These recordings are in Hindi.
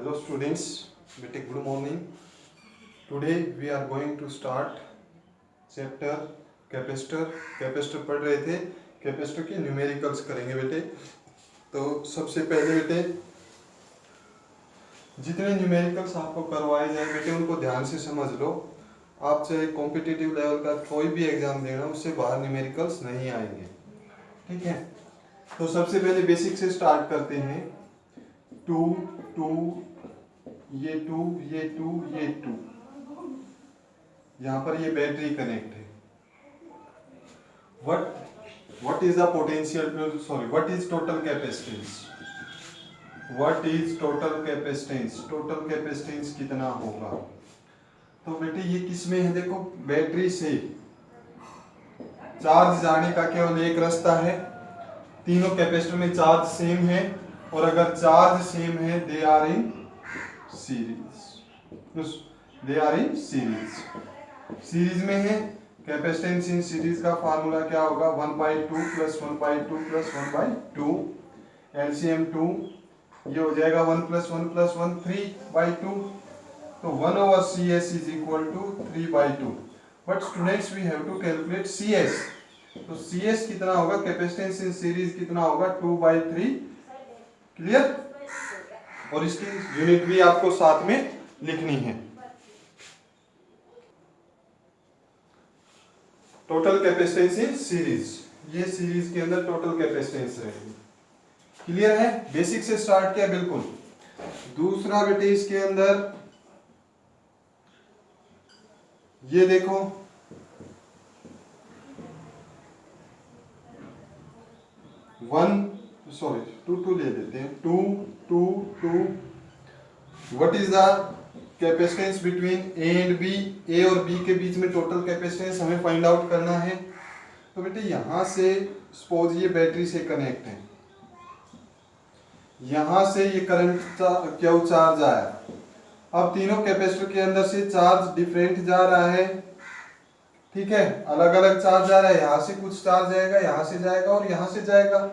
Hello students, बेटे good morning. Today we are going to start chapter capacitor. Capacitor पढ़ रहे थे, कैपेसिटर के न्यूमेरिकल्स करेंगे बेटे. तो सबसे पहले बेटे जितने न्यूमेरिकल्स आपको करवाए जाए बेटे उनको ध्यान से समझ लो. आप चाहे कॉम्पिटिटिव लेवल का कोई भी एग्जाम देना उससे बाहर न्यूमेरिकल्स नहीं आएंगे, ठीक है. तो सबसे पहले बेसिक से स्टार्ट करते हैं. टू टू ये टू ये टू ये टू, यहाँ पर ये बैटरी कनेक्ट है. What is the potential, sorry what is total capacitance. What is total capacitance, total capacitance कितना होगा. तो बेटे ये किस में है, देखो बैटरी से चार्ज जाने का केवल एक रास्ता है. तीनों कैपेसिटर में चार्ज सेम है और अगर चार्ज सेम है they are in series. They are in series. Series में है. कैपेसिटेंस इन सीरीज का फार्मूला क्या होगा, 1/2 प्लस 1/2 प्लस 1/2. एलसीएम 2 ये हो जाएगा 1 प्लस 1 प्लस 1 3/2. तो 1/CS is equal to 3/2. But students we have to calculate CS. तो CS कितना होगा, कैपेसिटेंस इन सीरीज कितना होगा 2/3. क्लियर. और इसकी यूनिट भी आपको साथ में लिखनी है. टोटल कैपेसिटेंस इन सीरीज, ये सीरीज के अंदर टोटल कैपेसिटेंस रहेगी. क्लियर है. बेसिक से स्टार्ट किया बिल्कुल. दूसरा बेटे इसके अंदर ये देखो टू ले लेते हैं. Two what is the capacitance between A and B. A और बी के बीच में टोटल कैपेसिटेंस हमें फाइंड आउट करना है. तो बेटे यहां से सपोज ये बैटरी से कनेक्ट है, यहां से ये करंट क्यू चार्ज आया. अब तीनों कैपेसिटर के अंदर से चार्ज डिफरेंट जा रहा है, ठीक है. अलग अलग चार्ज जा रहा है. यहां से कुछ चार्ज जाएगा, यहां से जाएगा और यहां से जाएगा.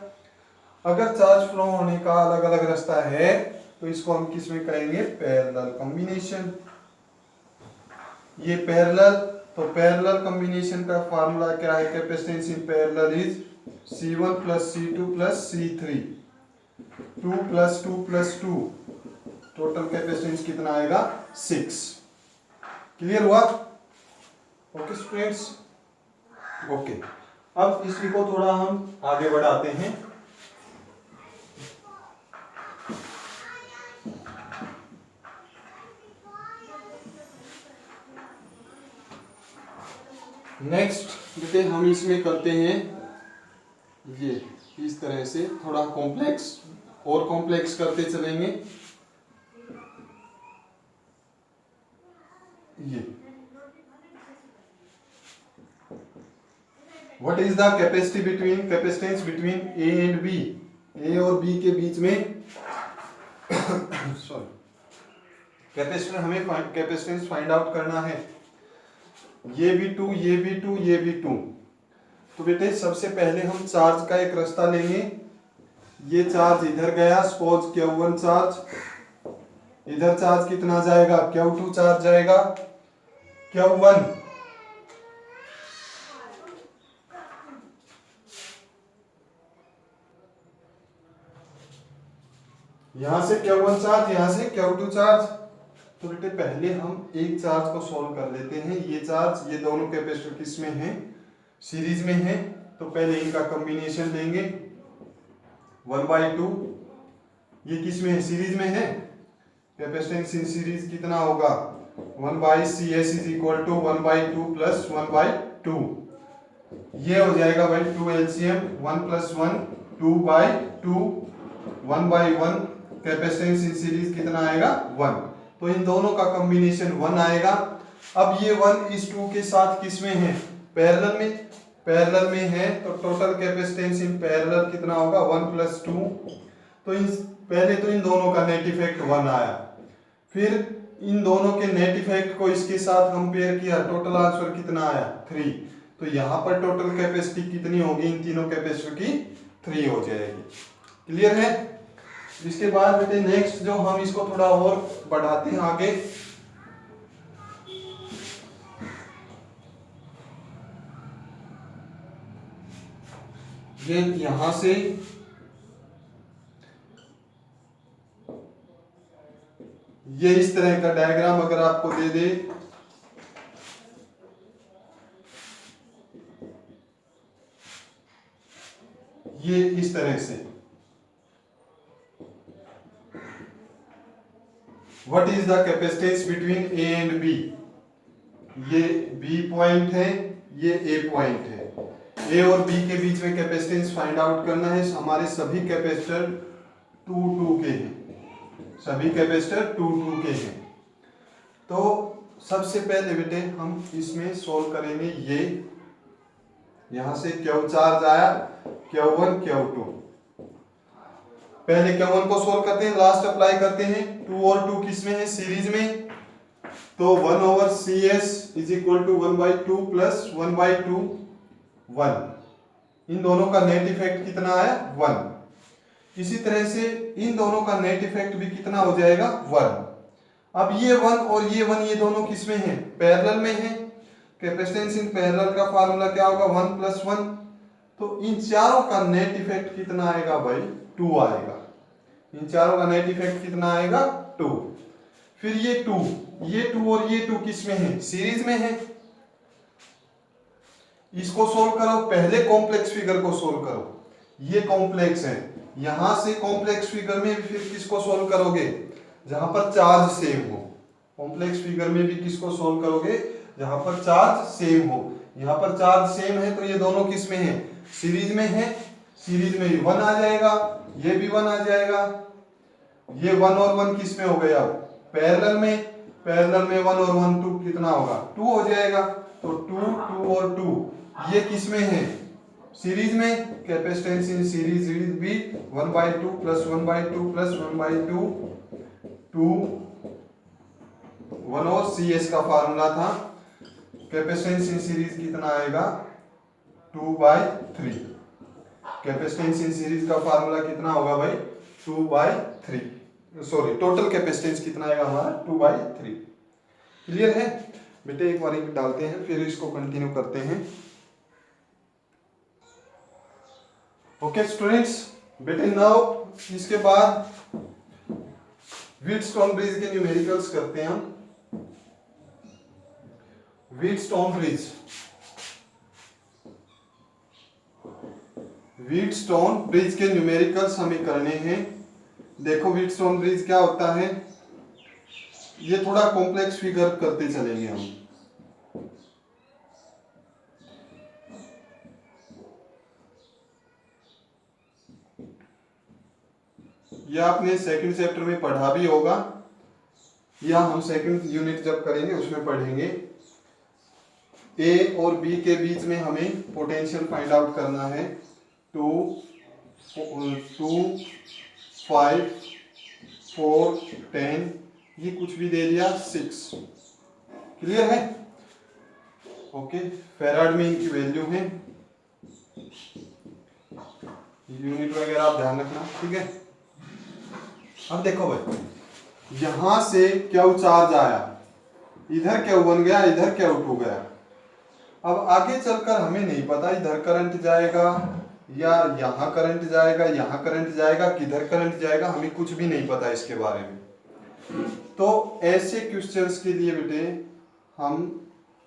अगर चार्ज फ्लो होने का अलग अलग रास्ता है तो इसको हम किस में कहेंगे, पैरेलल कॉम्बिनेशन. ये पैरेलल, तो पैरेलल कॉम्बिनेशन का फार्मूला क्या है, capacitance in parallel is C1 plus C2 plus C3. 2 plus 2 plus 2, total capacitance कितना आएगा 6. क्लियर हुआ. Okay students. ओके, अब इसी को थोड़ा हम आगे बढ़ाते हैं. नेक्स्ट बेटे हम इसमें करते हैं ये इस तरह से थोड़ा कॉम्प्लेक्स और कॉम्प्लेक्स करते चलेंगे. ये what is the capacity between, capacitance between A and B. A और बी के बीच में सॉरी कैपेसिटर हमें कैपेसिटेंस फाइंड आउट करना है. ये भी 2 ये भी 2 ये भी 2. तो बेटे सबसे पहले हम चार्ज का एक रास्ता लेंगे. ये चार्ज इधर गया, सपोज Q1 चार्ज, इधर चार्ज कितना जाएगा, Q2 चार्ज जाएगा. Q1 यहां से Q1 चार्ज, यहां से Q2 चार्ज. तो बेटे पहले हम एक चार्ज को सॉल्व कर लेते हैं. ये चार्ज, ये दोनों कैपेसिटर किस में है, सीरीज में है. तो पहले इनका कॉम्बिनेशन लेंगे 1/2. ये किस में है, सीरीज में है. कैपेसिटेंस इन सीरीज कितना होगा, 1/CS is equal to 1/2 plus 1/2. ये हो जाएगा भाई 2 LCM 1 plus 1 2/2 1/1. Capacitance in series कितना आएगा 1. तो इन दोनों का कॉम्बिनेशन 1 आएगा. अब ये 1 इस 2 के साथ किस में है, पैरेलल में. पैरेलल में है तो टोटल कैपेसिटेंस इन पैरेलल कितना होगा 1 प्लस 2. तो पहले तो इन दोनों का नेट इफेक्ट 1 आया, फिर इन दोनों के नेट इफेक्ट को इसके साथ कंपेयर किया, टोटल आंसर कितना आया 3. तो यहाँ पर टोटल कैपेसिटी कितनी होगी इन तीनों कैपेसिटर की, 3 हो जाएगी. क्लियर है. इसके बाद बेटे नेक्स्ट जो हम इसको थोड़ा और बढ़ाते हैं आगे, ये यहां से ये इस तरह का डायग्राम अगर आपको दे दे, ये इस तरह से, what is the capacitance between A and B, ये बी पॉइंट है, ये ए पॉइंट है, ए और बी के बीच में कैपेसिटेंस फाइंड आउट करना है। हमारे सभी कैपेसिटर 2 के हैं, सभी कैपेसिटर 2 के हैं। तो सबसे पहले बेटे हम इसमें सोल्व करेंगे, ये यहां से Q चार्ज आया, Q1 Q2, पहले Q1 को सोल्व करते हैं, लास्ट अप्लाई करते हैं। 2 और 2 किस में है, सीरीज में, तो 1/CS is equal to 1/2 plus 1/2 1, इन दोनों का नेट इफेक्ट कितना आया 1। इसी तरह से इन दोनों का नेट इफेक्ट भी कितना हो जाएगा 1। अब ये 1 और ये 1 ये दोनों किस में है, पैरेलल में है। कैपेसिटेंस इन पैरेलल का फार्मूला क्या होगा 1 + 1, तो इन चारों का नेट इफेक्ट कितना आएगा भाई 2 आएगा। इन चारों का नेट इफेक्ट कितना आएगा 2। फिर ये 2 और ये 2 किस में है, सीरीज में है। इसको सोल्व करो, पहले कॉम्प्लेक्स फिगर को सोल्व करो, ये कॉम्प्लेक्स है, यहां से कॉम्प्लेक्स फिगर में फिर किसको सोल्व करोगे, जहां पर चार्ज सेम हो। कॉम्प्लेक्स फिगर में भी किसको सोल्व करोगे, जहां पर चार्ज सेम हो। यहां पर चार्ज सेम है तो ये दोनों किस में है, सीरीज में है, सीरीज में 1 आ जाएगा, ये भी 1 आ जाएगा। ये 1 और 1 किस में हो गया, पैरेलल में, पैरेलल में 1 और 1 2 कितना होगा 2 हो जाएगा। तो 2 2 और 2 ये किस में है, सीरीज में। Capacitance in series will be 1/2 plus 1/2 plus 1/2 2 1 और CS का फार्मूला था। कैपेसिटेंस इन सीरीज कितना आएगा 2/3। कैपेसिटेंस इन सीरीज का फार्मूला कितना होगा भाई 2/3, सॉरी टोटल कैपेसिटेंस कितना आएगा हमारा 2/3। क्लियर है बेटे, एक बार डालते हैं फिर इसको कंटिन्यू करते हैं। ओके स्टूडेंट्स, बेटे नाउ इसके बाद व्हीटस्टोन ब्रिज के न्यूमेरिकल्स करते हैं हम। व्हीटस्टोन ब्रिज, व्हीटस्टोन ब्रिज के न्यूमेरिकल्स हमें करने हैं। देखो व्हीटस्टोन ब्रिज क्या होता है, ये थोड़ा कॉम्प्लेक्स फिगर करते चलेंगे हम। यह आपने सेकंड चैप्टर में पढ़ा भी होगा, या हम सेकंड यूनिट जब करेंगे उसमें पढ़ेंगे। ए और बी के बीच में हमें पोटेंशियल फाइंड आउट करना है। 2 5 4 10, ये कुछ भी दे दिया 6। क्लियर है, ओके। फेराड में इनकी वैल्यू है, यूनिट वगैरह आप ध्यान रखना, ठीक है। अब देखो भाई, यहां से Q चार्ज आया, इधर Q1 गया, इधर Q2 गया। अब आगे चलकर हमें नहीं पता इधर करंट जाएगा या यहाँ करंट जाएगा, यहाँ करंट जाएगा, किधर करंट जाएगा, हमें कुछ भी नहीं पता इसके बारे में। तो ऐसे क्वेश्चंस के लिए बेटे हम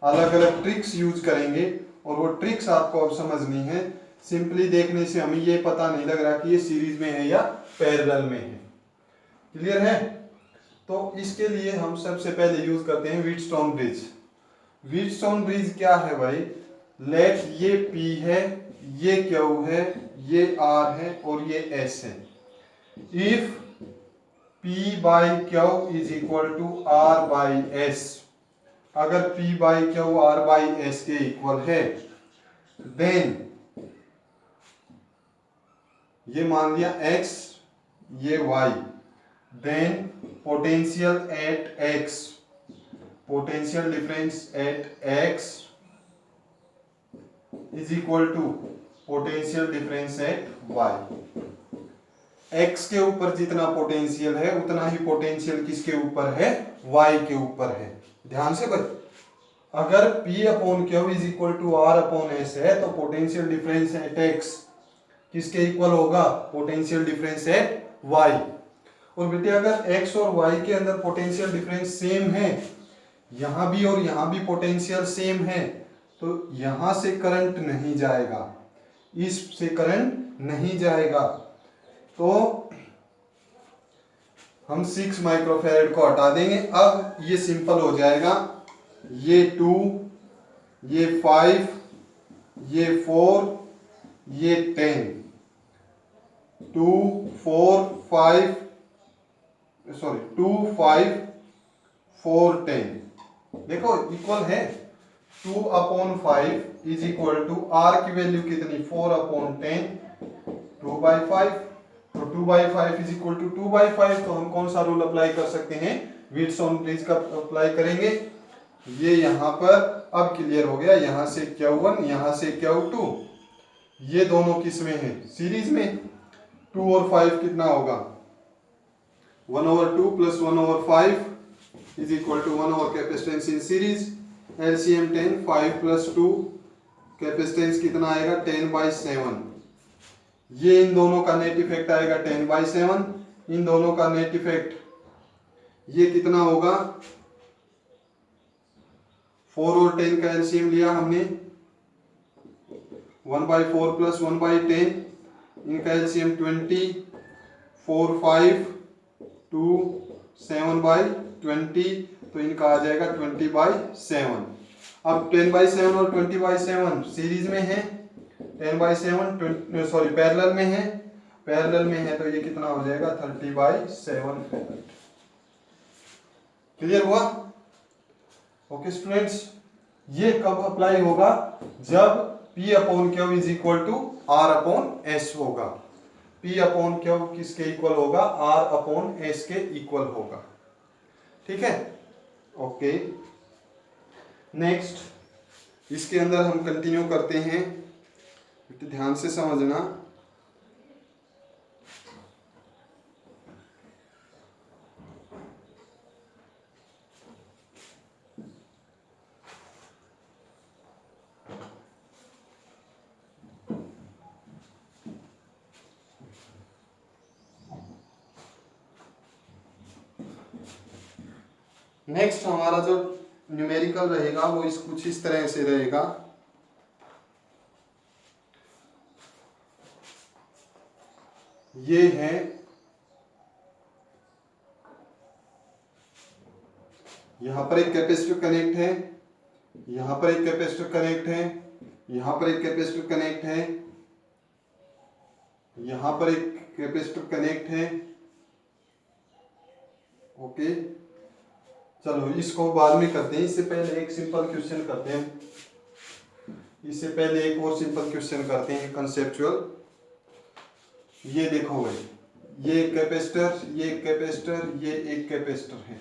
अलग अलग ट्रिक्स यूज करेंगे, और वो ट्रिक्स आपको अब समझनी है। सिंपली देखने से हमें ये पता नहीं लग रहा कि ये सीरीज में है या पैरेलल में है। क्लियर है, तो इसके लिए हम सबसे पहले यूज करते हैं व्हीटस्टोन ब्रिज। व्हीटस्टोन ब्रिज क्या है भाई, लेट ये P है, ये Q है, ये R है और ये S है। If P/Q is equal to R/S, अगर P/Q R/S के इक्वल है, देन ये मान लिया X, ये Y, then potential at X, potential difference at X is equal to potential difference at Y। x के ऊपर जितना पोटेंशियल है उतना ही पोटेंशियल किसके ऊपर है, y के ऊपर है। ध्यान से भाई, अगर P upon Q is equal to R upon S है तो पोटेंशियल डिफरेंस एट x किसके इक्वल होगा, पोटेंशियल डिफरेंस एट y। और बेटे अगर x और y के अंदर पोटेंशियल डिफरेंस सेम है, यहां भी और यहां भी पोटेंशियल सेम है, तो यहां से करंट नहीं जाएगा, इससे करंट नहीं जाएगा। तो हम 6 माइक्रोफैरड को हटा देंगे। अब ये सिंपल हो जाएगा, ये 2, ये 5, ये 4, ये 10, 2, 4, 5 सॉरी 2, 5, 4, 10 देखो इक्वल है। 2 upon 5 is equal to R की वैल्यू कितनी, 4 अपॉन 10, 2/5। तो 2/5 इज इक्वल टू 2/5। तो हम कौन सा रूल अप्लाई कर सकते हैं, विड्थ ऑन ब्रिज का अप्लाई करेंगे। ये यहां पर अब क्लियर हो गया, यहां से Q1 यहां से Q2, ये दोनों किस में है, सीरीज में। 2 और 5 कितना होगा, 1/2 plus 1/5 is equal to 1 over capacitance in series. LCM 10, 5 plus 2 capacitance कितना आएगा, 10/7। ये इन दोनों का नेट इफेक्ट आएगा 10/7, इन दोनों का नेट इफेक्ट ये कितना होगा, 4 और 10 का एलसीएम लिया हमने, 1/4 प्लस 1/10, इनका एलसीएम 20, 4, 5, 2, 7/20, तो इनका आ जाएगा 20/7। अब 10/7 और 20/7 सीरीज में है, 10/7 सॉरी पैरेलल में है, पैरेलल में है तो ये कितना हो जाएगा 30/7 फैरेड। क्लियर हुआ? ओके स्टूडेंट्स, ये कब अप्लाई होगा, जब P upon Q is equal to R upon S होगा। P अपॉन क्यू किसके इक्वल होगा, R अपॉन S के इक्वल होगा। ठीक है, ओके। नेक्स्ट इसके अंदर हम कंटिन्यू करते हैं, ध्यान से समझना। नेक्स्ट हमारा जो न्यूमेरिकल रहेगा वो कुछ इस तरह से रहेगा। ये है यहां पर एक कैपेसिटर कनेक्ट है, यहां पर एक कैपेसिटर कनेक्ट है, यहां पर एक कैपेसिटर कनेक्ट है, यहां पर एक कैपेसिटर कनेक्ट है। ओके, चलो इसको बाद में करते हैं, इससे पहले एक सिंपल क्वेश्चन करते हैं, इससे पहले एक और सिंपल क्वेश्चन करते हैं कंसेप्चुअल। ये देखो भाई, ये एक कैपेसिटर, ये एक कैपेसिटर, ये एक कैपेसिटर है,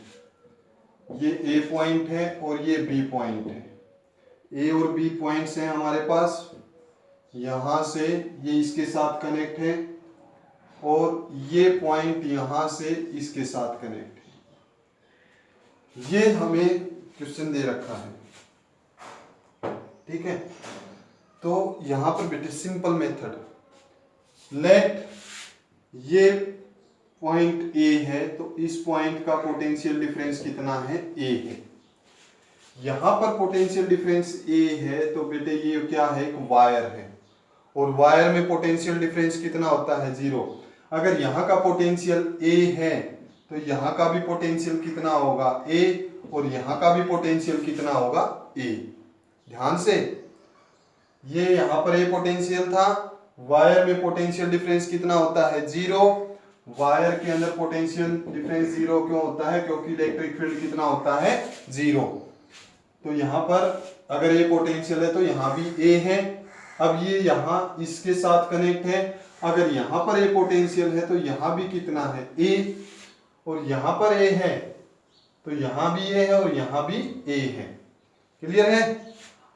ये ए पॉइंट है और ये बी पॉइंट है। ए और बी पॉइंट्स हैं हमारे पास, यहां से ये इसके साथ कनेक्ट है और ये पॉइंट यहां से इसके साथ कनेक्ट है। ये हमें क्वेश्चन दे रखा है, ठीक है। तो यहां पर बेटे सिंपल मेथड, लेट ये पॉइंट ए है तो इस पॉइंट का पोटेंशियल डिफरेंस कितना है, ए है। यहां पर पोटेंशियल डिफरेंस ए है तो बेटे ये क्या है, एक वायर है, और वायर में पोटेंशियल डिफरेंस कितना होता है, 0। अगर यहाँ का पोटेंशियल ए है तो यहाँ का भी पोटेंशियल कितना होगा, ए, और यहाँ का भी पोटेंशियल कितना होगा, ए। ध्यान से, ये यहाँ पर ए पोटेंशियल था, वायर में पोटेंशियल डिफरेंस कितना होता है, 0। वायर के अंदर पोटेंशियल डिफरेंस 0 क्यों होता है, क्योंकि इलेक्ट्रिक फील्ड कितना होता है, 0। तो यहाँ पर अगर ये पोटेंशियल है तो यहाँ भी ए है। अब ये यहाँ इसके साथ कनेक्ट है, अगर यहाँ पर ए पोटेंशियल है तो यहाँ भी कितना है, ए, और यहाँ पर ए है तो यहाँ भी ए है और यहाँ भी ए है। क्लियर है?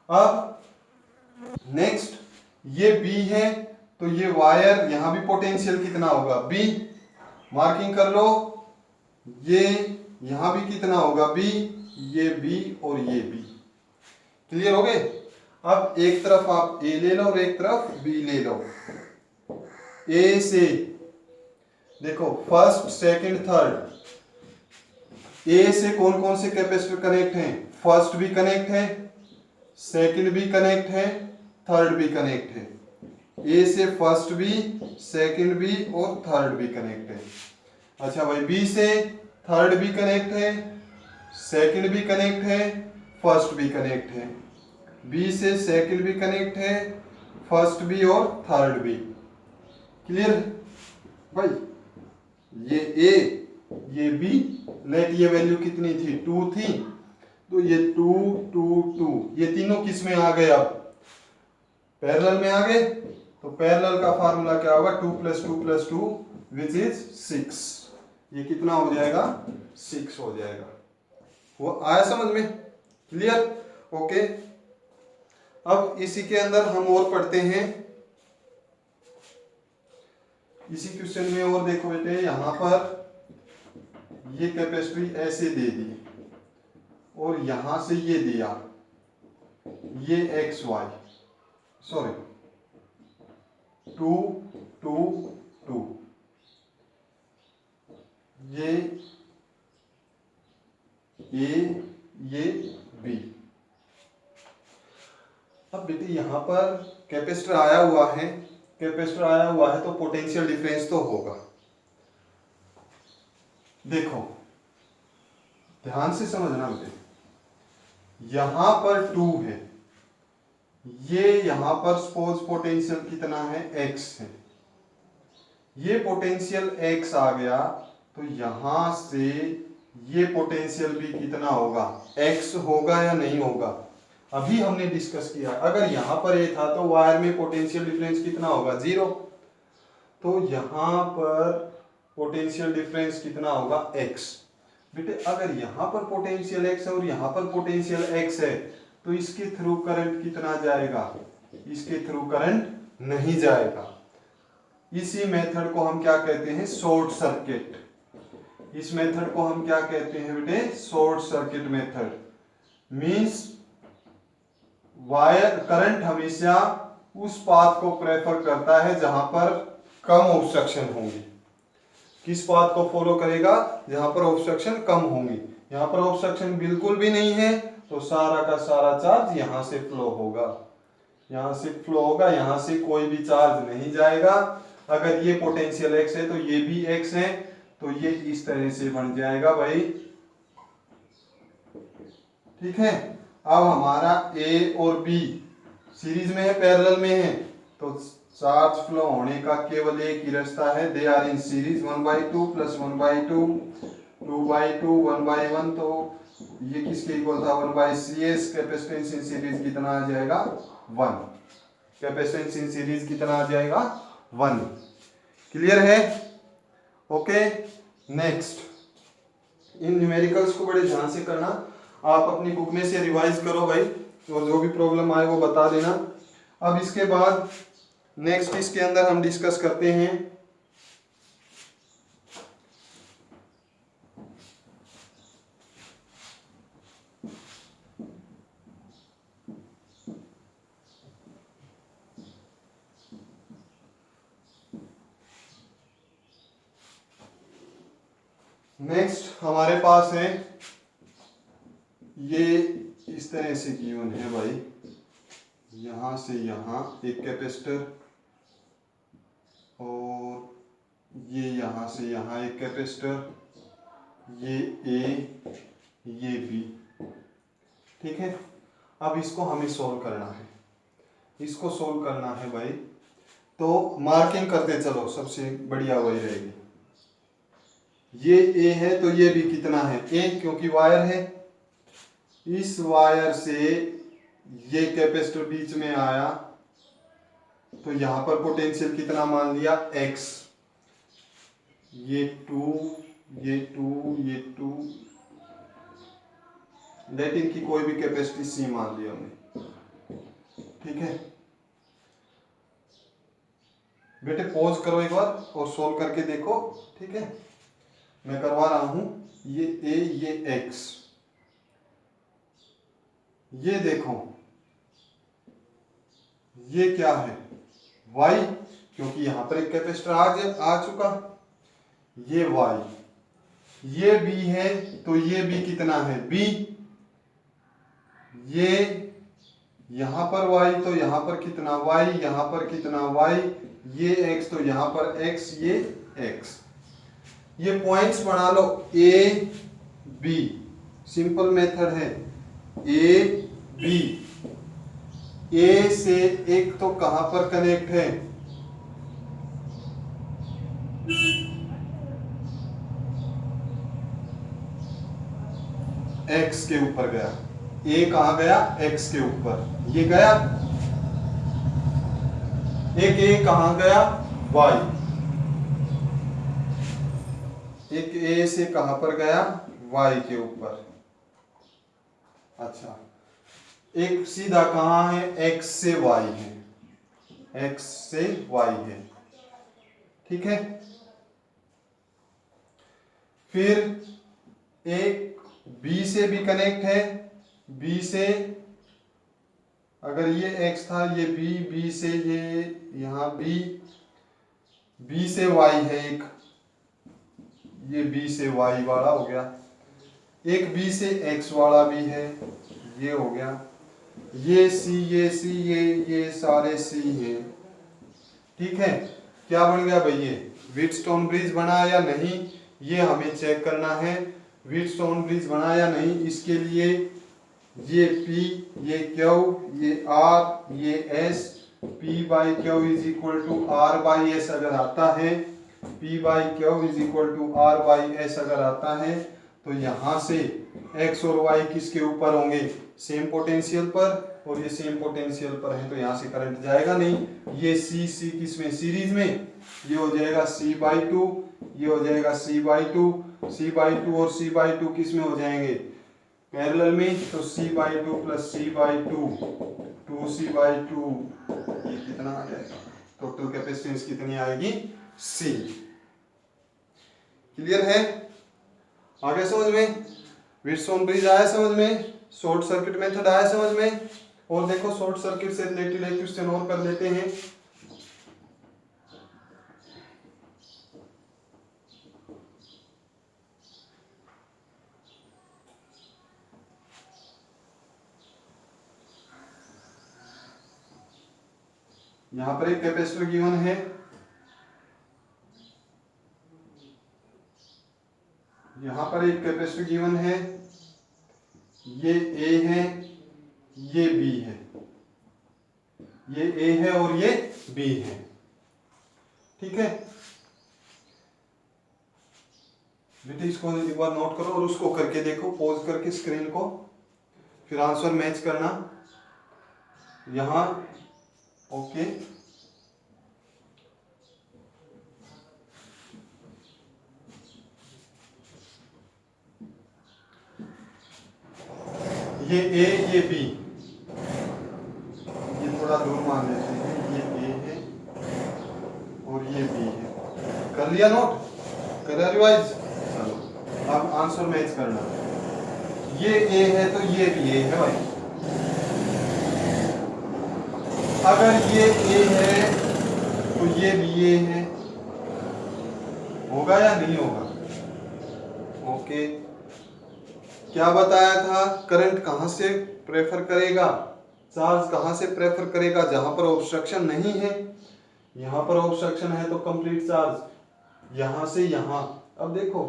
अब नेक्स्ट ये बी है तो ये वायर यहां भी पोटेंशियल कितना होगा बी, मार्किंग कर लो। ये यहां भी कितना होगा बी, ये बी और ये बी। क्लियर हो गए। अब एक तरफ आप ए ले लो और एक तरफ बी ले लो। ए से देखो फर्स्ट सेकंड थर्ड, ए से कौन कौन से कैपेसिटर कनेक्ट हैं? फर्स्ट भी कनेक्ट है, सेकंड भी कनेक्ट है, थर्ड भी कनेक्ट है। ए से फर्स्ट भी, सेकंड भी और थर्ड भी कनेक्ट है। अच्छा भाई बी से थर्ड भी कनेक्ट है, सेकंड भी कनेक्ट है, फर्स्ट भी कनेक्ट है। बी से सेकंड भी कनेक्ट है, फर्स्ट भी और थर्ड भी। क्लियर भाई। ये ए ये बी, लेट ये वैल्यू कितनी थी 2 थी, तो ये 2 2 2 ये तीनों किस में आ गए? अब पैरेलल में आ गए। तो पैरेलल का फार्मूला क्या होगा? 2 + 2 विच इज 6। ये कितना हो जाएगा? 6 हो जाएगा। वो आया समझ में? क्लियर? ओके। अब इसी के अंदर हम और पढ़ते हैं। इसी क्वेश्चन में और देखो बेटे, यहां पर ये कैपेसिटी ऐसे दे दी और यहां से ये दिया, ये एक्स वाई, सॉरी 2 2 2, ये ए ये बी। अब बेटे यहां पर कैपेसिटर आया हुआ है, कैपेसिटर आया हुआ है तो पोटेंशियल डिफरेंस तो होगा। देखो ध्यान से समझना बेटे, यहां पर 2 है, ये यहां पर सपोज पोटेंशियल कितना है? x है। ये पोटेंशियल x आ गया तो यहां से ये पोटेंशियल भी कितना होगा? x होगा या नहीं होगा? अभी हमने डिस्कस किया, अगर यहां पर a था तो वायर में पोटेंशियल डिफरेंस कितना होगा? 0। तो यहां पर पोटेंशियल डिफरेंस कितना होगा? x। बेटे अगर यहां पर पोटेंशियल x है और यहां पर पोटेंशियल x है तो इसके थ्रू करंट कितना जाएगा? इसके थ्रू करंट नहीं जाएगा। इसी मेथड को हम क्या कहते हैं? Short circuit. इस मेथड को हम क्या कहते हैं बेटे? Short circuit method. Means wire current हमेशा उस पाथ को प्रेफर करता है जहां पर कम ऑब्स्ट्रक्शन होंगी। किस पाथ को फॉलो करेगा? जहां पर ऑब्स्ट्रक्शन कम होंगी। यहां पर ऑब्स्ट्रक्शन बिल्कुल भी नहीं है तो सारा का सारा चार्ज यहां से फ्लो होगा, यहां से फ्लो होगा, यहां से कोई भी चार्ज नहीं जाएगा। अगर ये पोटेंशियल x है तो ये भी x है, तो ये इस तरह से बन जाएगा भाई। ठीक है। अब हमारा a और b सीरीज में है, पैरेलल में है, तो चार्ज फ्लो होने का केवल एक ही रास्ता है, दे आर इन सीरीज। 1/2 + 1/2 2/2 1/1, तो ये किसके इक्वल था? 1/CS। कैपेसिटेंस इन सीरीज कितना आ जाएगा? 1। कैपेसिटेंस इन सीरीज कितना आ जाएगा? 1। क्लियर है? ओके। नेक्स्ट इन न्यूमेरिकल्स को बड़े ध्यान से करना, आप अपनी बुक में से रिवाइज करो भाई, और जो भी प्रॉब्लम आए वो बता देना। अब इसके बाद नेक्स्ट इसके अंदर हम डिस्कस करते हैं नेक्स्ट हमारे पास है ये इस तरह से गिवन है भाई, यहां से यहां एक कैपेसिटर और ये यहां से यहां एक कैपेसिटर, ये A ये B। ठीक है। अब इसको हमें सोल्व करना है, इसको सोल्व करना है भाई, तो मार्किंग करते चलो, सबसे बढ़िया वही रहेगी। ये A है तो ये भी कितना है? A, क्योंकि वायर है। इस वायर से ये कैपेसिटर बीच में आया तो यहां पर पोटेंशियल कितना मान लिया? x। ये 2 ये 2 ये 2, लेट इनकी कोई भी कैपेसिटी c मान लिया हमने। ठीक है। बेटे पॉज करो एक बार और सोल्व करके देखो, ठीक है। मैं करवा रहा हूं, ये ए, ये एक्स, ये देखो ये क्या है वाई, क्योंकि यहां पर एक कैपेसिटर आ चुका, ये वाई, ये बी है तो ये बी कितना है बी, ये यहां पर y तो यहां पर कितना y, यहां पर कितना y, ये x तो यहां पर x, ये x। ये पॉइंट्स बना लो a b, सिंपल मेथड है a b। a से एक तो कहां पर कनेक्ट है, x के ऊपर गया, a कहां गया x के ऊपर, ये गया, एक a कहां गया y, एक a से कहां पर गया y के ऊपर। अच्छा, एक सीधा कहां है x से y है, x से y है, ठीक है। फिर एक b से भी कनेक्ट है, b से अगर ये x था, ये b से ये यहाँ b से y है एक, ये b से y वाला हो गया, एक b से x वाला भी है, ये हो गया, ये c, ये सारे c हैं, ठीक है। क्या बन गया भाई, ये व्हीटस्टोन ब्रिज बना या नहीं, ये हमें चेक करना है। व्हीटस्टोन ब्रिज बना या नहीं, इसके लिए ये P, ये Q, ये R, ये S, P by Q is equal to R by S अगर आता है, P by Q is equal to R by S अगर आता है, तो यहाँ से X और Y किसके ऊपर होंगे, सेम पोटेंशियल पर, और ये सेम पोटेंशियल पर है तो यहाँ से करंट जाएगा नहीं। ये C किसमें सीरीज में, ये हो जाएगा C बाई 2, ये हो जाएगा C बाई 2, C बाई 2 और C बाई 2 किस में हो जाएंगे पैरेलल में, तो C by 2 plus C by 2, 2C by 2, ये कितना आ जाएगा, टोटल कैपेसिटेंस कितनी आएगी C। क्लियर है, आगे समझ में, व्हीटस्टोन ब्रिज आया समझ में, शॉर्ट सर्किट मेथड आया समझ में। और देखो शॉर्ट सर्किट से रिलेटेड एक क्वेश्चन और कर लेते हैं। यहां पर एक कैपेसिटर गिवन है, यहां पर एक कैपेसिटर गिवन है, ये A है, ये B है, ये A है और ये B है, ठीक है। बेटे इसको एक बार नोट करो और उसको करके देखो, पॉज करके स्क्रीन को, फिर आंसर मैच करना यहां, ओके। ये A, ये B, ये थोड़ा दूर मान लेते हैं, ये A है और ये B है, कर लिया नोट, कर रिवाइज। चलो अब आंसर मैच करना, ये A है तो ये भी A है भाई, अगर ये A है तो ये भी A है, होगा या नहीं होगा, ओके। क्या बताया था, करंट कहां से प्रेफर करेगा, चार्ज कहां से प्रेफर करेगा, जहां पर ऑब्स्ट्रक्शन नहीं है, यहां पर ऑब्स्ट्रक्शन है तो कंप्लीट चार्ज यहां से यहां। अब देखो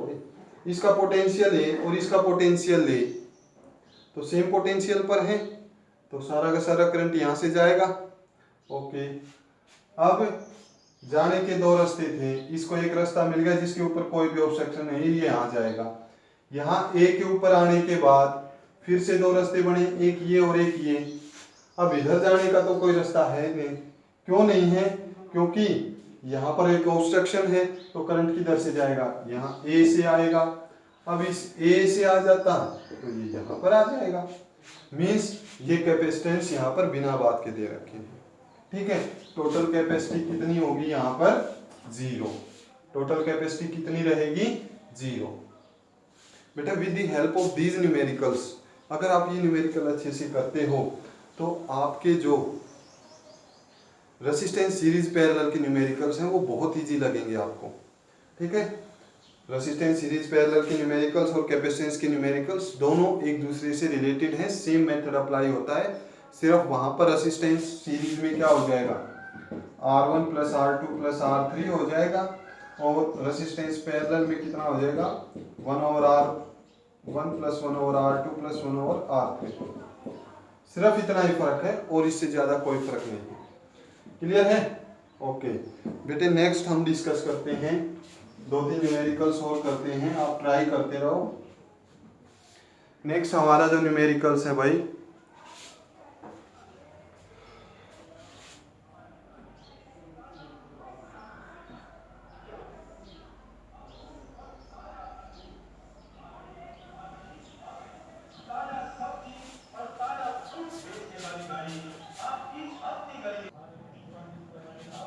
इसका पोटेंशियल है और इसका पोटेंशियल है, तो सेम पोटेंशियल पर है, तो सारा का सारा करंट यहां से जाएगा, ओके। अब जाने के दो रास्ते थे, इसको एक रास्ता मिल गया जिसके ऊपर कोई भी ऑब्स्ट्रक्शन नहीं, ये यहाँ जाएगा। यहाँ A के ऊपर आने के बाद फिर से दो रास्ते बने, एक ये और एक ये। अब इधर जाने का तो कोई रास्ता है नहीं, क्यों नहीं है, क्योंकि यहाँ पर एक ऑब्स्ट्रक्शन है, तो करंट किधर से जाएगा, यहाँ A से आएगा। अब इस A से आ जाता तो ये यहाँ पर आ जाएगा, मीन्स ये कैपेसिटेंस यहाँ पर बिना बात के दे रखे हैं, ठीक है। टोटल कैपेसिटी कितनी होगी यहाँ पर? 0। टोटल कैपेसिटी कितनी रहेगी? 0। बेटा with the help of these numericals, अगर आप ये न्यूमेरिकल अच्छे से करते हो तो आपके जो रेसिस्टेंस सीरीज पैरेलल के न्यूमेरिकल्स हैं वो बहुत इजी लगेंगे आपको। ठीक है, रेसिस्टेंस सीरीज पैरेलल के न्यूमेरिकल्स और कैपेसिटेंस के न्यूमेरिकल्स दोनों एक दूसरे से रिलेटेड हैं, सेम मेथड अप्लाई होता है। सिर्फ वहां पर रेसिस्टेंस सीरीज में क्या हो जाएगा? R1 plus R2 plus R3 हो जाएगा, और रेसिस्टेंस पैरेलल में कितना हो जाएगा? 1/R1 plus 1/R2 plus 1/R3। सिर्फ इतना ही फर्क है और इससे ज्यादा कोई फर्क नहीं है। क्लियर है? ओके बेटे, नेक्स्ट हम डिस्कस करते हैं, 2-3 न्यूमेरिकल सॉल्व करते हैं, आप ट्राई करते रहो। नेक्स्ट हमारा जो न्यूमेरिकल्स है भाई,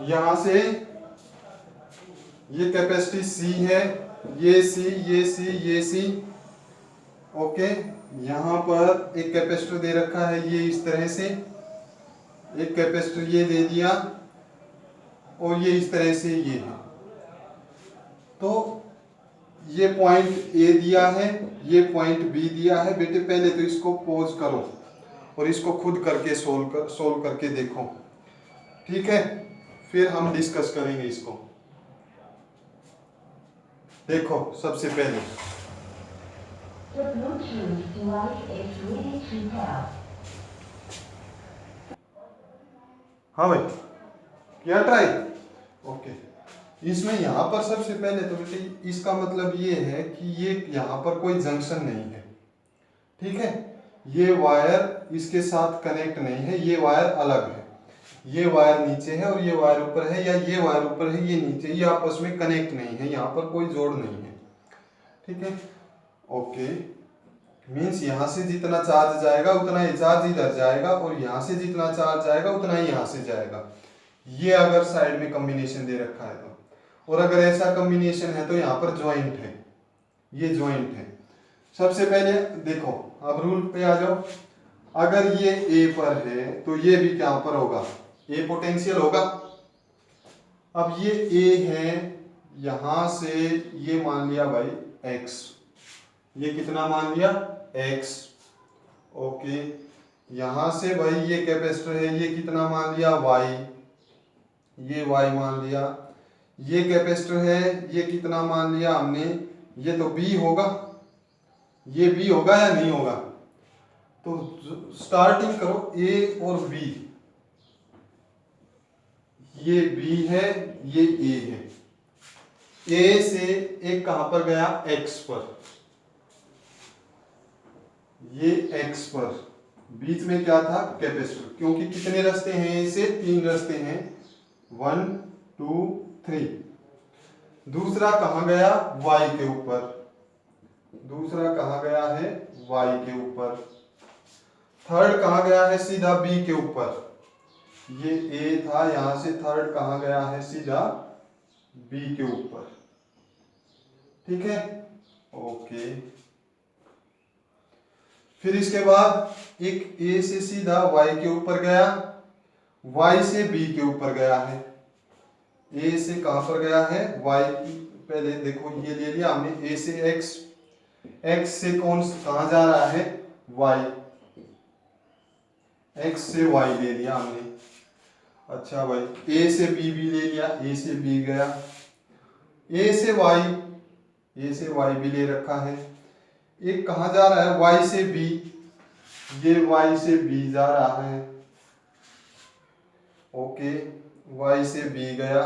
यहां से ये कैपेसिटी C है, ये C, ये C, ये C। ओके, यहाँ पर एक कैपेसिटर दे रखा है ये इस तरह से, एक कैपेसिटर ये दे दिया, और ये इस तरह से ये है। तो ये पॉइंट A दिया है, ये पॉइंट B दिया है। बेटे पहले तो इसको पॉज करो और इसको खुद करके सोल्व करके देखो, ठीक है, फिर हम डिस्कस करेंगे इसको। देखो सबसे पहले हाँ भाई, क्या ट्राई? ओके, इसमें यहाँ पर सबसे पहले तो बेटे इसका मतलब ये है कि ये यहाँ पर कोई जंक्शन नहीं है, ठीक है। ये वायर इसके साथ कनेक्ट नहीं है, ये वायर अलग है, ये वायर नीचे है और ये वायर ऊपर है, या ये वायर ऊपर है ये नीचे, ये आपस में कनेक्ट नहीं है, यहाँ पर कोई जोड़ नहीं है, ठीक है। ओके, मीन्स यहाँ से जितना चार्ज जाएगा उतना ही चार्ज इधर जाएगा, और यहाँ से जितना चार्ज जाएगा उतना ही यहाँ से जाएगा। ये अगर साइड में कॉम्बिनेशन दे रखा है तो, और अगर ऐसा कॉम्बिनेशन है तो यहाँ पर ज्वाइंट है, ये ज्वाइंट है। सबसे पहले देखो, अब रूल पे आ जाओ। अगर ये A पर है तो ये भी क्या पर होगा? A पोटेंशियल होगा। अब ये A है, यहां से ये मान लिया भाई X, ये कितना मान लिया? X। ओके, यहां से भाई ये कैपेसिटर है, ये कितना मान लिया? Y, ये Y मान लिया। ये कैपेसिटर है, ये कितना मान लिया हमने? ये तो B होगा, ये B होगा या नहीं होगा? तो स्टार्टिंग करो A और B, ये B है, ये A है। A से एक कहां पर गया? X पर, ये X पर, बीच में क्या था? कैपेसिटर। क्योंकि कितने रास्ते हैं इसे? 3 रास्ते हैं, 1 2 3। दूसरा कहां गया? Y के ऊपर, दूसरा कहां गया है? Y के ऊपर। थर्ड कहां गया है? सीधा B के ऊपर। ये A था, यहां से थर्ड कहां गया है? सीधा B के ऊपर, ठीक है। ओके, फिर इसके बाद एक A से सीधा Y के ऊपर गया, Y से B के ऊपर गया है। A से कहां पर गया है? Y, पहले देखो ये ले लिया हमने, A से X, X से कौन कहां जा रहा है? Y, X से Y ले लिया हमने। अच्छा भाई, A से B भी ले लिया, A से B गया, A से Y, A से Y भी ले रखा है। एक कहां जा रहा है? Y से B, ये Y से B जा रहा है। ओके, Y से B गया।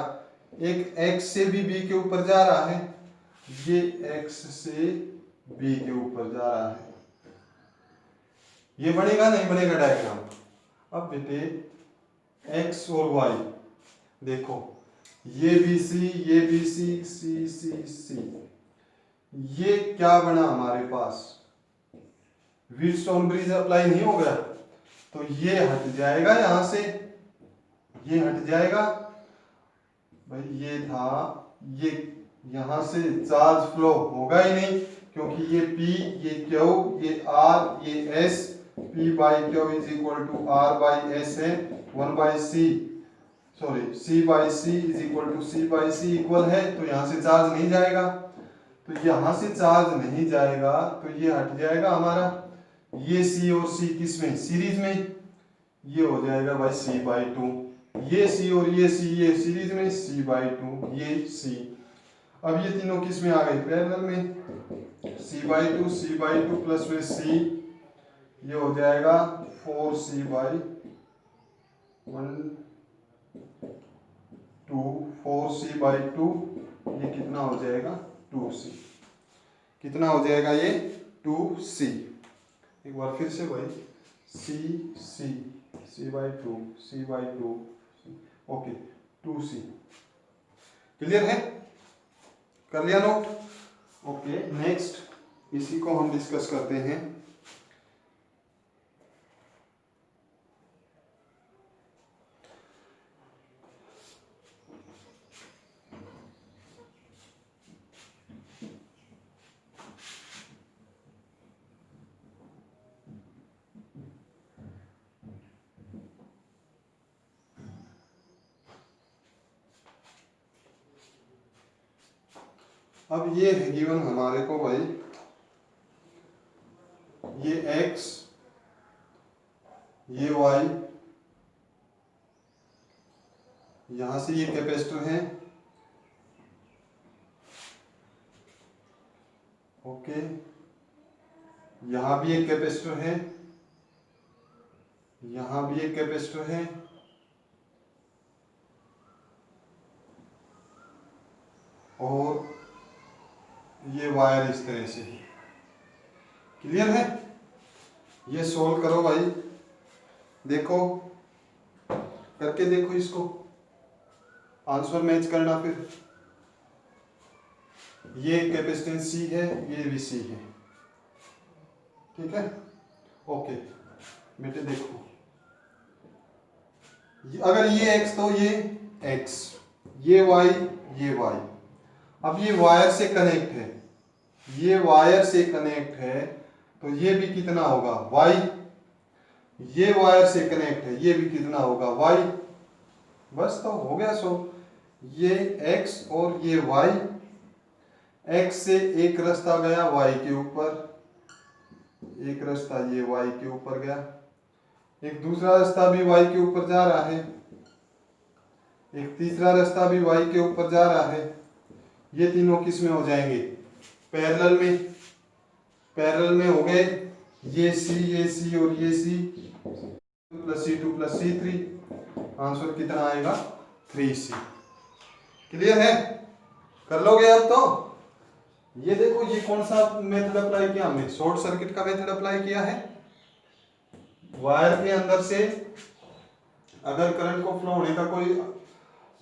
एक X से भी B के ऊपर जा रहा है, ये X से B के ऊपर जा रहा है। ये बनेगा नहीं बनेगा डायग्राम? अब बेटे X और Y देखो, ये BC, ये BC, C C C, ये क्या बना हमारे पास? व्हीटस्टोन ब्रिज अप्लाई नहीं हो गया, तो ये हट जाएगा यहां से, ये हट जाएगा भाई, ये था, ये यहां से चार्ज फ्लो होगा ही नहीं, क्योंकि ये P, ये Q, ये R, ये S, P by Q is equal to R by S है, 1 by C, sorry C by C is equal to C by C equal है, तो यहाँ से चार्ज नहीं जाएगा, तो यहाँ से चार्ज नहीं जाएगा, तो ये हट जाएगा हमारा, ये C और C किस में, सीरीज में, ये हो जाएगा भाई C बाई 2, ये C और ये C ये सीरीज में, C बाई 2, ये C। अब ये तीनों किस में आ गए, पैरेलल में, C by 2, C by 2 plus में C, ये हो जाएगा 4C बाई 1 2, 4C बाई 2, ये कितना हो जाएगा 2C, कितना हो जाएगा ये 2C। एक बार फिर से भाई, C by 2, C by 2, okay 2C, clear है, कर लिया नोट। ओके नेक्स्ट इसी को हम डिस्कस करते हैं। अब ये है गिवन हमारे को भाई, ये x, ये y, यहां से ये कैपेसिटर है, ओके, यहां भी एक कैपेसिटर है, यहां भी एक कैपेसिटर है, और ये वायर इस तरह से है, क्लियर है। ये सोल्व करो भाई, देखो करके देखो इसको, आंसर मैच करना, फिर ये कैपेसिटेंस C है, ये भी C है, ठीक है, ओके बेटे देखो, अगर ये x तो ये x, ये y, ये y, अब ये वायर से कनेक्ट है, ये वायर से कनेक्ट है, तो ये भी कितना होगा y, ये वायर से कनेक्ट है, ये भी कितना होगा y, बस तो हो गया। सो ये x और ये y, x से एक रास्ता गया y के ऊपर, एक रास्ता ये y के ऊपर गया, एक दूसरा रास्ता भी y के ऊपर जा रहा है, एक तीसरा रास्ता भी y के ऊपर जा रहा है, ये तीनों किस में हो जाएंगे, पैरेलल में, पैरेलल में हो गए, ये C और ये C, plus C2 plus C3, answer कितना आएगा 3C, क्लियर है, कर लोगे अब तो। ये देखो ये कौन सा मेथड अप्लाई किया हमने, शॉर्ट सर्किट का मेथड अप्लाई किया है, वायर के अंदर से अगर करंट को फ्लो होने का कोई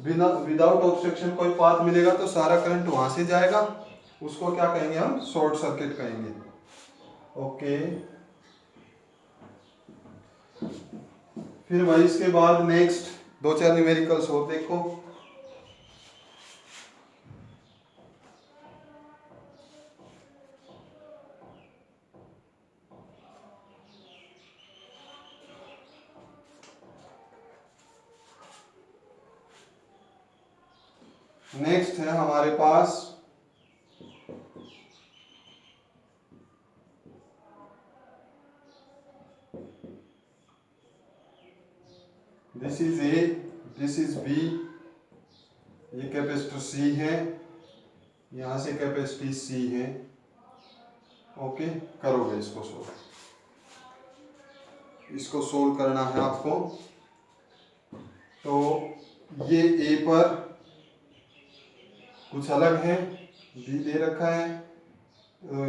विदाउट ऑब्स्ट्रक्शन कोई पाथ मिलेगा तो सारा करंट वहां से जाएगा, उसको क्या कहेंगे हम, शॉर्ट सर्किट कहेंगे, ओके। फिर भाई इसके बाद नेक्स्ट 2-4 न्यूमेरिकल्स और देखो, नेक्स्ट है हमारे पास this is A, this is B, ये कैपेसिटर सी है, यहां से कैपेसिटी सी है, ओके। करोगे इसको सोल्व, इसको सोल्व करना है आपको, तो ये ए पर कुछ अलग है, बी दे रखा है,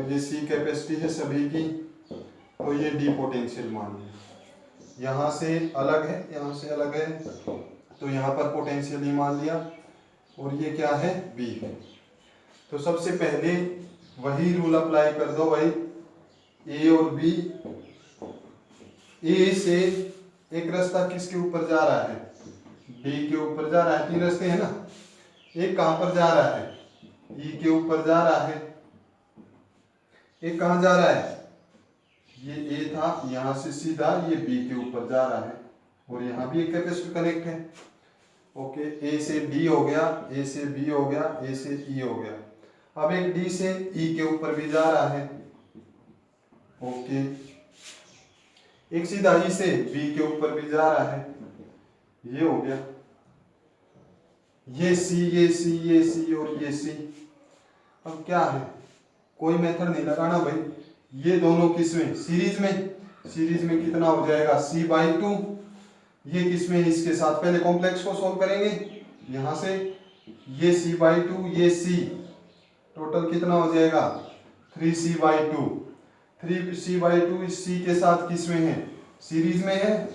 ये सी कैपेसिटी है सभी की, तो ये डी पोटेंशियल मान लिया, यहाँ से अलग है, यहाँ से अलग है, तो यहाँ पर पोटेंशियल ही मान लिया, और ये क्या है बी है। तो सबसे पहले वही रूल अप्लाई कर दो भाई, ए और बी, ए से एक रास्ता किसके ऊपर जा रहा है, डी के ऊपर जा रहा है, 3 रास्ते हैं ना। एक कहां पर जा रहा है, ई के ऊपर जा रहा है। एक कहां जा रहा है, ये ए था, यहां से सीधा ये बी के ऊपर जा रहा है, और यहां भी एक कैपेसिटर कनेक्ट है। ओके, ए से डी हो गया, ए से बी हो गया, ए से ई हो गया। अब एक डी से ई के ऊपर भी जा रहा है। ओके, एक सीधा ई से बी के ऊपर भी जा रहा है, ये हो गया। ये सी, ये सी, ये सी और ये सी। अब क्या है, कोई मेथड नहीं लगाना भाई, ये दोनों किसमें, सीरीज में। सीरीज में कितना हो जाएगा, C/2। ये किसमें, इसके साथ पहले कॉम्प्लेक्स को सॉल्व करेंगे यहां से। ये C/2, ये C, टोटल कितना हो जाएगा 3C/2। 3C/2 इस C के साथ किसमें है, सीरीज में है।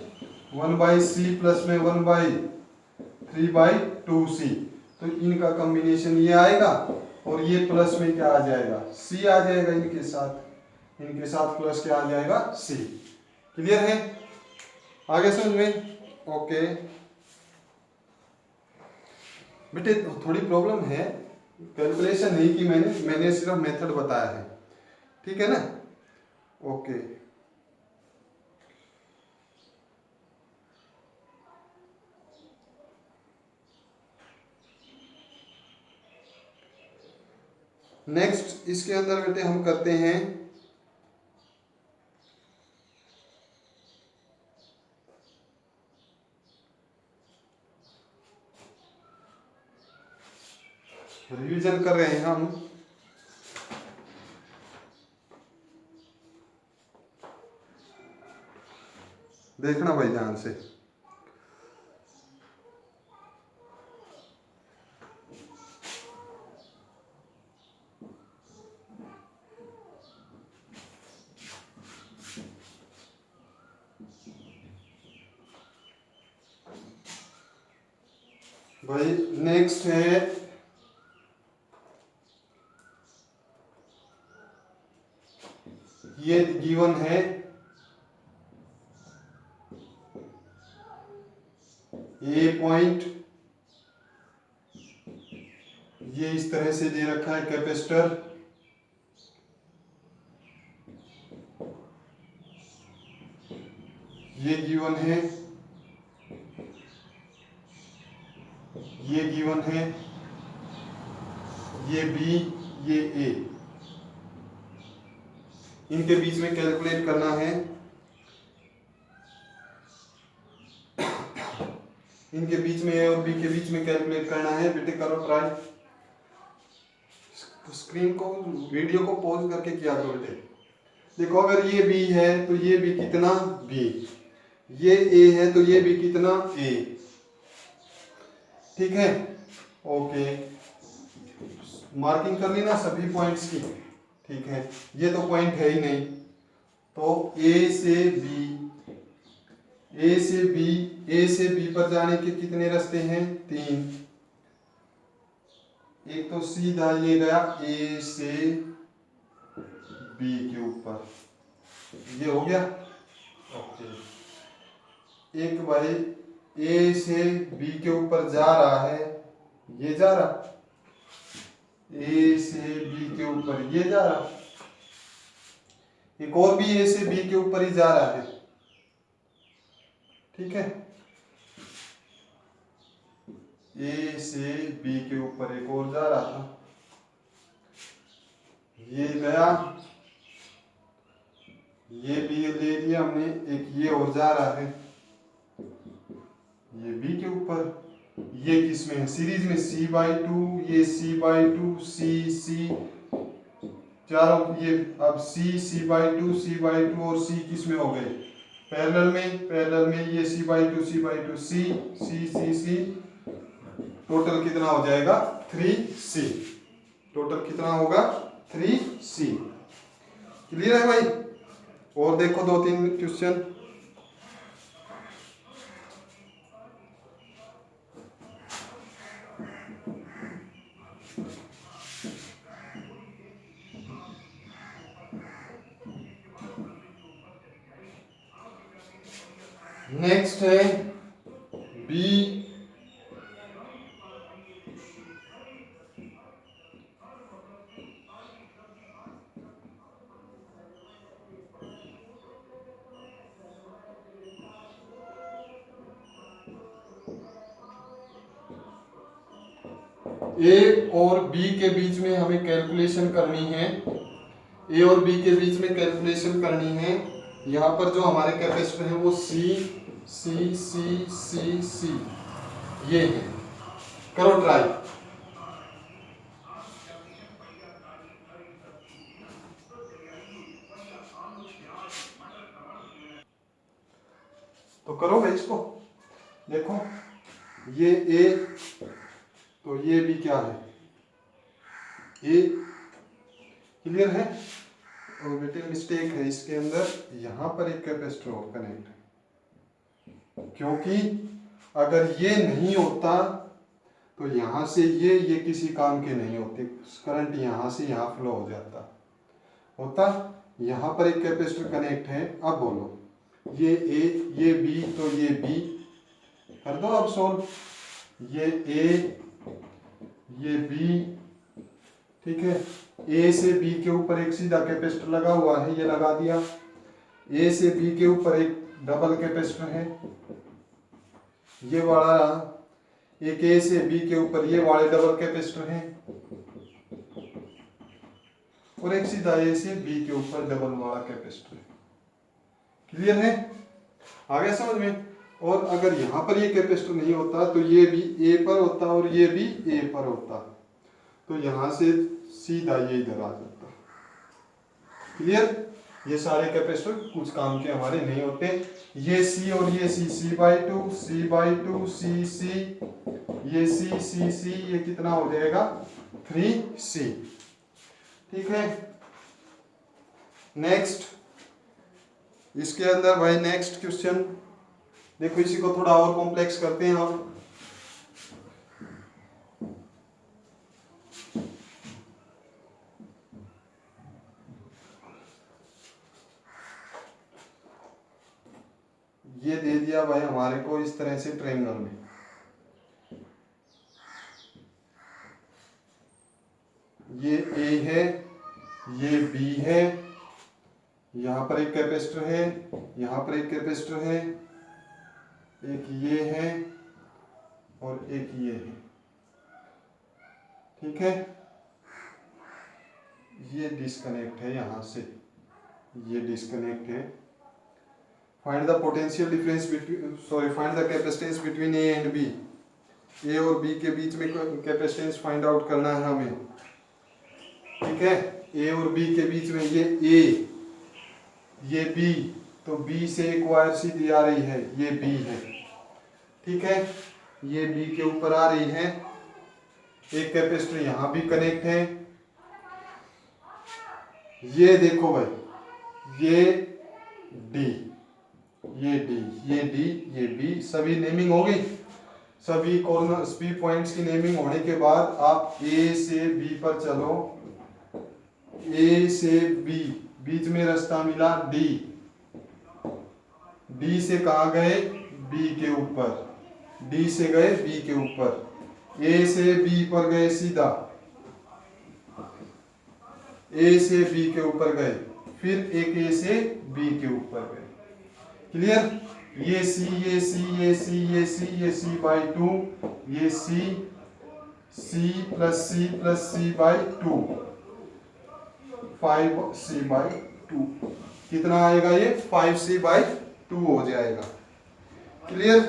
1/C प्लस में 1/3/2C, तो इनका कॉम्बिनेशन ये आएगा, और ये प्लस में क्या आ जाएगा, C आ जाएगा। इनके साथ प्लस क्या आ जाएगा, C। क्लियर है, आगे समझ में। ओके बेटे, थोड़ी प्रॉब्लम है, कैलकुलेशन नहीं की मैंने सिर्फ मेथड बताया है, ठीक है ना। ओके, नेक्स्ट इसके अंदर बेटे हम करते हैं रिवीजन कर रहे हैं हम। देखना भाई ध्यान से। भाई नेक्स्ट है ये गिवन है ए पॉइंट, ये इस तरह से दे रखा है कैपेसिटर। ये गिवन है, ये गिवन है, ये बी, ये ए। इनके बीच में कैलकुलेट करना है, इनके बीच में ए और बी के बीच में कैलकुलेट करना है। बेटे करो ट्राई, स्क्रीन को, वीडियो को पॉज करके किया करो बेटे। देखो, अगर ये बी है तो ये बी कितना, बी। ये ए है तो ये बी कितना, ए। ठीक है, ओके, मार्किंग कर ली ना सभी पॉइंट्स की। ठीक है, ये तो पॉइंट है ही नहीं, तो ए से बी, ए से बी, ए से बी पर जाने के कितने रास्ते हैं, 3। एक तो सीधा ये गया ए से बी के ऊपर, ये हो गया। ओके, एक भाई ए से बी के ऊपर जा रहा है, ये जा रहा, ए से बी के ऊपर ये जा रहा, एक और भी ए से बी के ऊपर ही जा रहा है। ठीक है, ए से बी के ऊपर एक और जा रहा था, ये गया, ये बी ले लिया हमने, एक ये और जा रहा है, ये बी के ऊपर। ये किस में है, सीरीज में, C/2, ये C/2, C चारों, ये अब C/2, C/2 और C किस में हो गए, पैरेलल में ये C/2, C/2, C। टोटल कितना हो जाएगा, 3C। टोटल कितना होगा, 3C। क्लियर है भाई। और देखो 2-3 क्वेश्चन। नेक्स्ट है बी ए और बी के बीच में हमें कैलकुलेशन करनी है, ए और बी के बीच में कैलकुलेशन करनी है। यहाँ पर जो हमारे कैपेसिटर है वो सी सी सी सी सी ये है। करो ट्राई। तो करो भाई इसको, देखो ये ए तो ये भी क्या है, ए। क्लियर है। और बेटे मिस्टेक है इसके अंदर, यहाँ पर एक कैपेसिटर और कनेक्ट है, क्योंकि अगर ये नहीं होता तो यहाँ से ये किसी काम के नहीं होते, करंट यहाँ से यहाँ फ्लो हो जाता होता। यहाँ पर एक कैपेसिटर कनेक्ट है। अब बोलो ये ए ये बी, तो ये बी कर दो अब सोल्व। ये ए ये बी, ठीक है। ए से बी के ऊपर एक सीधा कैपेसिटर लगा हुआ है, ये लगा दिया। ए से बी के ऊपर एक डबल कैपेसिटर है, ये वाला। एक ए से बी के ऊपर ये वाले डबल कैपेसिटर हैं, और एक सीधा ए से बी के ऊपर डबल वाला कैपेसिटर है। क्लियर है, आ गया समझ में। और अगर यहाँ पर ये कैपेसिटर नहीं होता तो ये भी ए पर होता और ये भी ए पर होता, तो यहाँ से सीधा ये इधर आ जाता। क्लियर। ये सारे कैपेसिटर कुछ काम के हमारे नहीं होते। ये सी और ये सी, C/2 C/2 C ये C ये कितना हो जाएगा 3C। ठीक है। नेक्स्ट इसके अंदर भाई नेक्स्ट क्वेश्चन देखो, इसी को थोड़ा और कॉम्प्लेक्स करते हैं हम। ये दे दिया भाई हमारे को इस तरह से ट्रायंगल में, ये ए है ये बी है, यहाँ पर एक कैपेसिटर है, यहाँ पर एक कैपेसिटर है, एक ये है और एक ये है। ठीक है। ये डिस्कनेक्ट है, यहाँ से ये डिस्कनेक्ट है। Find the potential difference between find the capacitance between A and B. A और बी के बीच में कैपेसिटेंस फाइंड आउट करना है हमें। ठीक है। ए और बी के बीच में ये ए ये बी, तो बी से एक वायर सीधी आ रही है, ये बी है। ठीक है। ये बी के ऊपर आ रही है, एक कैपेसिटर यहां भी कनेक्ट है। ये देखो भाई ये डी ये डी ये डी ये बी, सभी नेमिंग हो गई। सभी कॉर्नर सभी पॉइंट्स की नेमिंग होने के बाद आप ए से बी पर चलो। ए से बी बीच में रास्ता मिला डी, डी से कहा गए बी के ऊपर, डी से गए बी के ऊपर, ए से बी पर गए सीधा, ए से बी के ऊपर गए, फिर एक ए से बी के ऊपर गए। क्लियर। ये सी ये सी ये सी ये सी ये C/2, ये C+C+C/2 5C/2 कितना आएगा, ये 5C/2 हो जाएगा। क्लियर।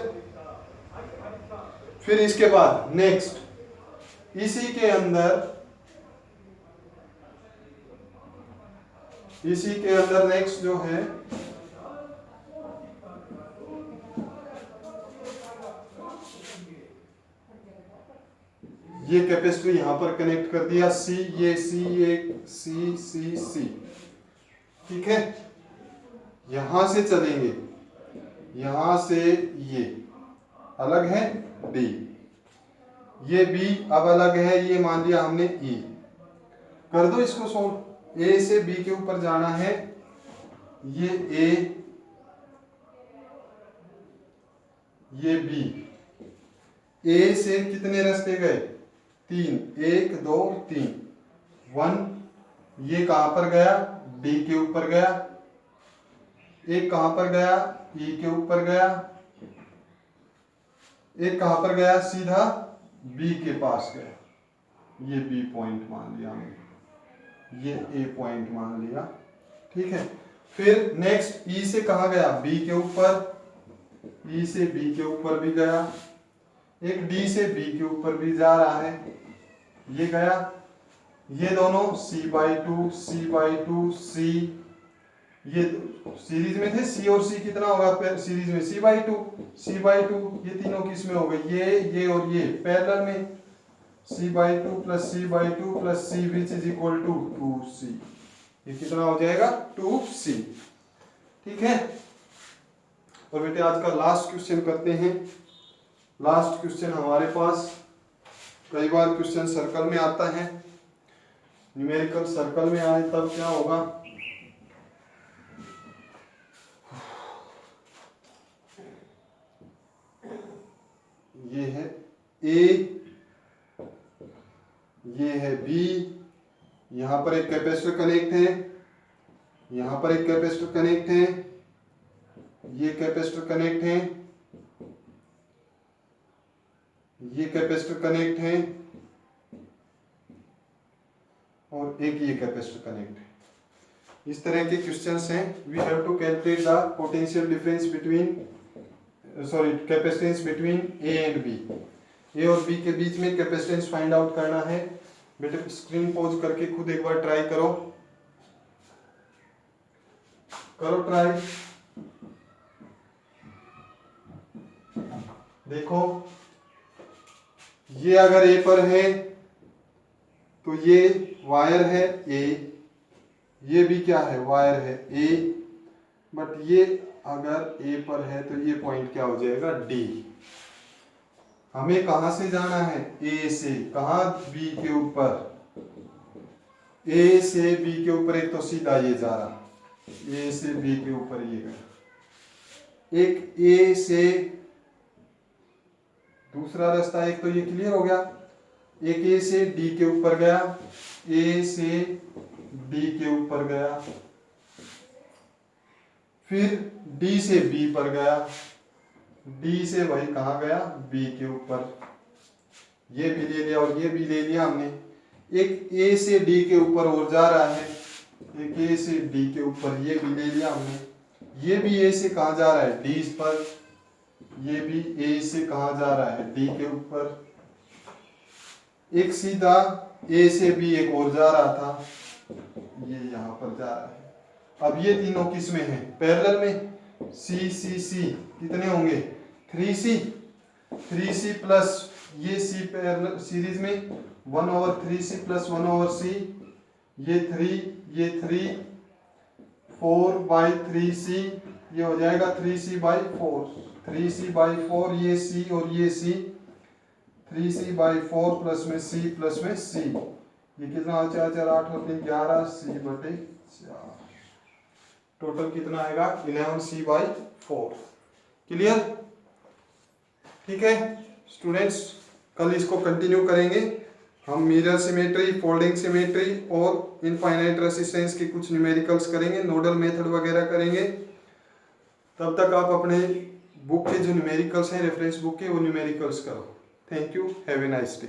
फिर इसके बाद नेक्स्ट इसी के अंदर नेक्स्ट जो है ये कैपेसिटर यहां पर कनेक्ट कर दिया, सी ये सी। ठीक है। यहां से चलेंगे, यहां से ये अलग है डी, ये बी अब अलग है, ये मान लिया हमने ई। कर दो इसको सोल्व। ए से बी के ऊपर जाना है, ये ए ये बी। ए से कितने रास्ते गए, 3, 1 2 3 1। ये कहां पर गया, डी के ऊपर गया। एक कहां पर गया, ई के ऊपर गया। एक कहां पर गया, सीधा बी के पास गया। ये बी पॉइंट मान लिया हमने, ये ए पॉइंट मान लिया। ठीक है, फिर नेक्स्ट ई से कहाँ गया, बी के ऊपर, ई से बी के ऊपर भी गया, एक डी से बी के ऊपर भी जा रहा है, ये गया, ये दोनों c/2 c/2 c, ये सीरीज में थे, c और c कितना होगा सीरीज में, c/2 ये तीनों किस में हो गए, ये और ये पैरेलल में, c/2 plus c/2 plus c which is equal to 2c, ये कितना हो जाएगा 2c। ठीक है, और बेटे आज का लास्ट क्वेश्चन करते हैं। लास्ट क्वेश्चन हमारे पास कई बार क्वेश्चन सर्कल में आता है, न्यूमेरिकल सर्कल में आए तब क्या होगा, ये है ए, ये है बी, यहां पर एक कैपेसिटर कनेक्ट है, यहां पर एक कैपेसिटर कनेक्ट है, ये कैपेसिटर कनेक्ट है, ये कैपेसिटर कनेक्ट है, और एक ये कैपेसिटर कनेक्ट है। इस तरह के क्वेश्चंस हैं। We have to calculate the potential difference between capacitance between A and B, A और बी के बीच में कैपेसिटेंस फाइंड आउट करना है। बेटे स्क्रीन पॉज करके खुद एक बार ट्राई करो ट्राई, देखो ये अगर ए पर है तो ये वायर है ए, ये भी क्या है वायर है ए, बट ये अगर ए पर है तो ये पॉइंट क्या हो जाएगा डी। हमें कहां से जाना है, ए से, कहां बी के ऊपर, ए से बी के ऊपर, एक तो सीधा ये जा रहा, ए से बी के ऊपर ये गया, एक ए से दूसरा रास्ता, एक तो ये क्लियर हो गया, एक ए से डी के ऊपर गया, ए से डी के ऊपर गया, फिर डी से बी पर गया, डी से वही कहाँ गया बी के ऊपर, ये भी ले लिया और ये भी ले लिया हमने। एक ए से डी के ऊपर और जा रहा है, एक ए से डी के ऊपर, ये भी ले लिया हमने। ये भी ए से कहाँ जा रहा है डी पर, ये भी ए से कहाँ जा रहा है डी के ऊपर। एक सीधा ए से बी एक और जा रहा था, ये यहाँ पर जा रहा है। अब ये तीनों किस में है पैरेलल में, सी सी सी कितने होंगे 3c प्लस ये सी पैरेलल सीरीज में 1/3c प्लस 1/c, ये 3 4/3c, ये हो जाएगा 3c/4, 3c/4, ये c और ये c, 3c/4 प्लस में c, ये कितना हो 4 4 8 और 3 11 c/4, टोटल कितना आएगा 11c/4। क्लियर? ठीक है स्टूडेंट्स, कल इसको कंटिन्यू करेंगे हम। मिरर सिमेट्री, फोल्डिंग सिमेट्री और इनफाइनाइट रेसिस्टेंस के कुछ न्यूमेरिकल्स करेंगे, नोडल मेथड वगैरह करेंगे। तब तक आप अपने बुक के जो न्यूमेरिकल्स हैं रेफरेंस बुक के, वो न्यूमेरिकल्स करो। Thank you, have a nice day.